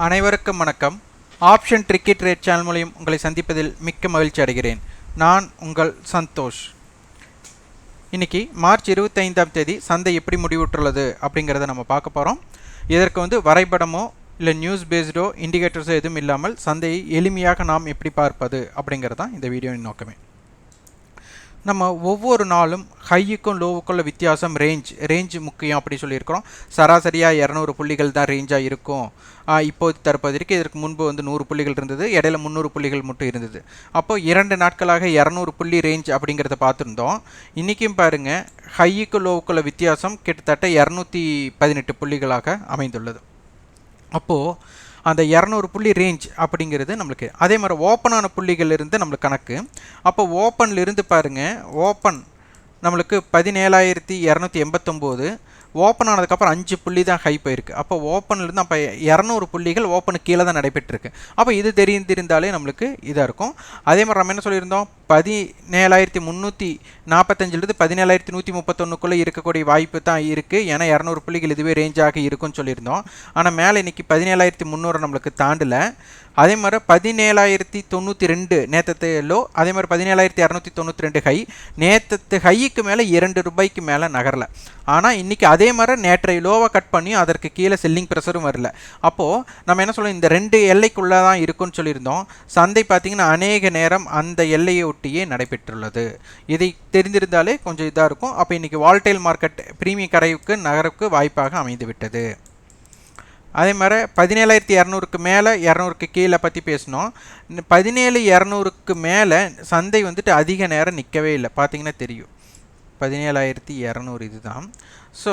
அனைவருக்கும் வணக்கம். Option tricky trade channel மூலம் உங்களை சந்திப்பதில் மிக்க மகிழ்ச்சி அடைகிறேன். நான் உங்கள் சந்தோஷ். இன்னைக்கு மார்ச் 25ஆம் தேதி சந்தை எப்படி முடிவுற்றுள்ளது அப்படிங்கிறத நம்ம பார்க்க போகிறோம். இதற்கு வரைபடமோ இல்லை நியூஸ் பேஸ்டோ இண்டிகேட்டர்ஸோ எதுவும் இல்லாமல் சந்தையை எளிமையாக நாம் எப்படி பார்ப்பது அப்படிங்கிறது தான் இந்த வீடியோவின் நோக்கமே. நம்ம ஒவ்வொரு நாளும் ஹையுக்கும் லோவுக்குள்ள வித்தியாசம் ரேஞ்ச் முக்கியம் அப்படி சொல்லியிருக்கிறோம். சராசரியாக 200 புள்ளிகள் தான் ரேஞ்சாக இருக்கும். இப்போது தற்போதைக்கு இதற்கு முன்பு 100 புள்ளிகள் இருந்தது, இடையில 300 புள்ளிகள் மட்டும் இருந்தது. அப்போது 2 நாட்களாக 200 புள்ளி ரேஞ்ச் அப்படிங்கிறத பார்த்துருந்தோம். இன்றைக்கும் பாருங்கள், ஹையுக்கு லோவுக்குள்ள வித்தியாசம் கிட்டத்தட்ட 218 புள்ளிகளாக அமைந்துள்ளது. அப்போது அந்த 200 புள்ளி ரேஞ்ச் அப்படிங்கிறது நம்மளுக்கு அதே மாதிரி ஓப்பனான புள்ளிகள் இருந்து நம்மளுக்கு கணக்கு. அப்போ ஓப்பன்லேருந்து பாருங்கள், ஓப்பன் நம்மளுக்கு 17,289, ஓப்பன் ஆனதுக்கப்புறம் 5 புள்ளி தான் ஹை போயிருக்கு. அப்போ ஓப்பன்லேருந்து அப்போ 200 புள்ளிகள் ஓப்பனுக்கு கீழே தான் நடைபெற்றிருக்கு. அப்போ இது தெரிந்திருந்தாலே நம்மளுக்கு இதாக இருக்கும். அதே மாதிரி நம்ம என்ன சொல்லியிருந்தோம், 17,345லேருந்து 17,131க்குள்ளே இருக்கக்கூடிய வாய்ப்பு தான் இருக்குது. ஏன்னா 200 புள்ளிகள் இதுவே ரேஞ்சாக இருக்குன்னு சொல்லியிருந்தோம். ஆனால் மேலே இன்றைக்கி 17,300 நம்மளுக்கு தாண்டலை. அதே மாதிரி 17,092 நேற்று லோ, அதே மாதிரி 17,292 ஹை. நேற்று ஹைக்கு மேலே 2 ரூபாய்க்கு மேலே நகரலை. ஆனால் இன்றைக்கி அதே மாதிரி நேற்றைய லோவை கட் பண்ணி அதற்கு கீழே செல்லிங் ப்ரெஷரும் வரல. அப்போது நம்ம என்ன சொல்லுவோம், இந்த 2 எல்லைக்குள்ளே தான் இருக்குன்னு சொல்லியிருந்தோம். சந்தை பார்த்திங்கன்னா அநேக நேரம் அந்த எல்லையை ஒட்டியே நடைபெற்றுள்ளது. இதை தெரிந்திருந்தாலே கொஞ்சம் இதாக இருக்கும். அப்போ இன்றைக்கி வால்டைல் மார்க்கெட் பிரீமியம் கரைவுக்கு நகருக்கு வாய்ப்பாக அமைந்து விட்டது. அதே மாதிரி 17,200க்கு மேலே 200க்கு கீழே பற்றி பேசினோம். 17,200க்கு மேலே சந்தை அதிக நேரம் நிற்கவே இல்லை. பார்த்தீங்கன்னா தெரியும், 17,200 இதுதான். ஸோ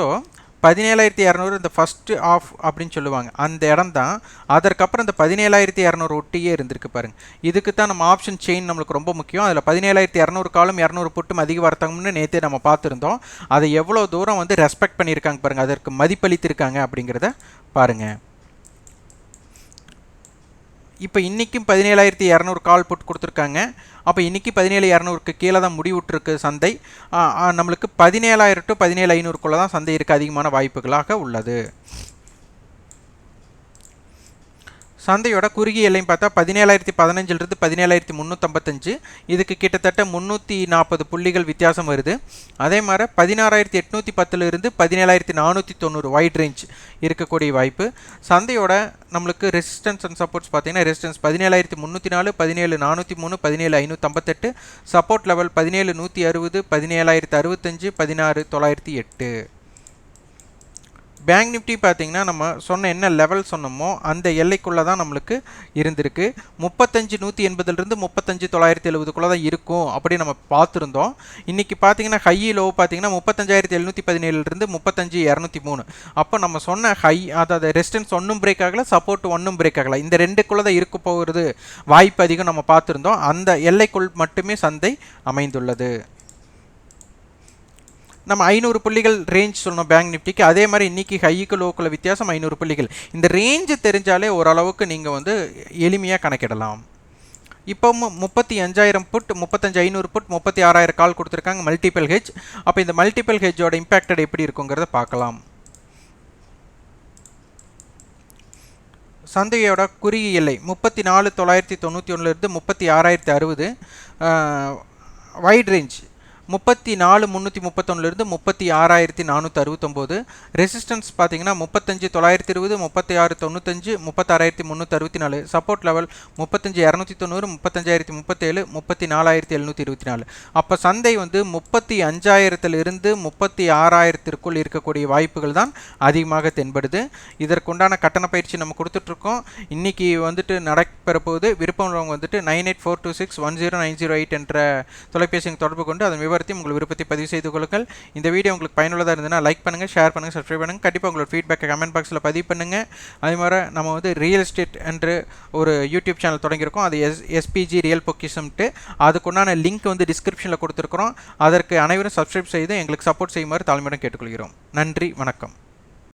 17,200 இந்த ஃபஸ்ட்டு ஆஃப் அப்படின்னு சொல்லுவாங்க, அந்த இடம் தான். அதற்கப்புறம் இந்த 17,200 ஒட்டியே இருந்திருக்கு பாருங்கள். இதுக்கு தான் நம்ம ஆப்ஷன் செயின் நம்மளுக்கு ரொம்ப முக்கியம். அதில் 17,200 காலம் 200 புட்டும் அதிக வர்த்தகம்னு நேற்றே நம்ம பார்த்துருந்தோம். அதை எவ்வளோ தூரம் ரெஸ்பெக்ட் பண்ணியிருக்காங்க பாருங்கள், அதற்கு மதிப்பளித்திருக்காங்க அப்படிங்கிறத பாருங்கள். இப்போ இன்றைக்கும் 17,200 கால் புட் கொடுத்துருக்காங்க. அப்போ இன்றைக்கி 17,200க்கு கீழே தான் முடிவுற்றிருக்கு சந்தை. நம்மளுக்கு 17,000 to 17,500க்குள்ளே தான் சந்தை இருக்க அதிகமான வாய்ப்புகளாக உள்ளது. சந்தையோட குறுகிய எல்லையும் பார்த்தா 17,015லிருந்து 17,355, இதுக்கு கிட்டத்தட்ட 340 புள்ளிகள் வித்தியாசம் வருது. அதே மாதிரி 16,810லிருந்து 17,490 வைட் ரேஞ்ச் இருக்கக்கூடிய வாய்ப்பு. சந்தையோட நம்மளுக்கு ரெசிஸ்டன்ஸ் அண்ட் சப்போர்ட்ஸ் பார்த்தீங்கன்னா, resistance 17,304, 17,403, 17,558, support level 17,160, 17,065, 16,908. Bank Nifty பார்த்தீங்கன்னா, நம்ம சொன்ன என்ன லெவல் சொன்னோமோ அந்த எல்லைக்குள்ளே தான் நம்மளுக்கு இருந்திருக்கு. 35,180லிருந்து 35,970க்குள்ளே தான் இருக்கும் அப்படி நம்ம பார்த்துருந்தோம். இன்றைக்கி பார்த்தீங்கன்னா ஹை லோ பார்த்தீங்கன்னா 35,717லிருந்து 35,203. அப்போ நம்ம சொன்ன ஹை, அதாவது ரெசிஸ்டன்ஸ் ஒன்றும் பிரேக் ஆகலை, சப்போர்ட் ஒன்றும் பிரேக் ஆகலை. இந்த ரெண்டுக்குள்ளே தான் இருக்க போகிறது வாய்ப்பு அதிகம் நம்ம பார்த்துருந்தோம். அந்த எல்லைக்குள் மட்டுமே சந்தை அமைந்துள்ளது. நம்ம 500 புள்ளிகள் ரேஞ்ச் சொல்லணும் பேங்க் நிஃப்டிக்கு. அதே மாதிரி இன்றைக்கி ஹைக்கு லோக்குள்ள வித்தியாசம் 500 புள்ளிகள். இந்த ரேஞ்சு தெரிஞ்சாலே ஓரளவுக்கு நீங்கள் எளிமையாக கணக்கிடலாம். இப்போ 35,000 புட், 35,500 புட், 36,000 கால் கொடுத்துருக்காங்க மல்டிபிள் ஹெட்ஜ். அப்போ இந்த மல்டிபிள் ஹெட்ஜோட இம்பேக்டட் எப்படி இருக்குங்கிறத பார்க்கலாம். சந்தையோட குறுகிய எல்லை 34,991லிருந்து 36,060. வைட் ரேஞ்ச் 34,331லிருந்து 36,469. ரெசிஸ்டன்ஸ் பார்த்தீங்கன்னா 35,920, 36,95, 36,364. Support level 35,290, 35,037, 34,724. அப்போ சந்தை 35,000லிருந்து 36,000க்குள் இருக்கக்கூடிய வாய்ப்புகள் தான் அதிகமாக தென்படுது. இதற்குண்டான கட்டண பயிற்சி நம்ம கொடுத்துட்ருக்கோம். இன்றைக்கி நடைபெற போகுது. விருப்பம் உள்ளவங்க 9842610908 என்ற தொலைபேசி தொடர்பு கொண்டு அதன் உங்கள் விருப்பத்தை பதிவு செய்து கொள்ளுங்கள். இந்த வீடியோ உங்களுக்கு பயனுள்ளதாக இருந்ததுன்னா லைக் பண்ணுங்கள், ஷேர் பண்ணுங்கள், சப்ஸ்கிரைப் பண்ணுங்கள். கண்டிப்பாக உங்களோட ஃபீட்பேக்கை கமெண்ட் பாக்ஸில் பதிவு பண்ணுங்கள். அதே மாதிரி நம்ம ரியல் எஸ்டேட் என்று ஒரு யூடியூப் சேனல் தொடங்கியிருக்கோம். அது எஸ்பிஜி ரியல் பொக்கிஷம்ட்டு. அதுக்குண்டான லிங்க் டிஸ்கிரிப்ஷனில் கொடுத்துருக்குறோம். அதற்கு அனைவரும் சப்ஸ்கிரைப் செய்து எங்களுக்கு சப்போர்ட் செய்யுமாறு தாழ்மையுடன் கேட்டுக்கொள்கிறோம். நன்றி, வணக்கம்.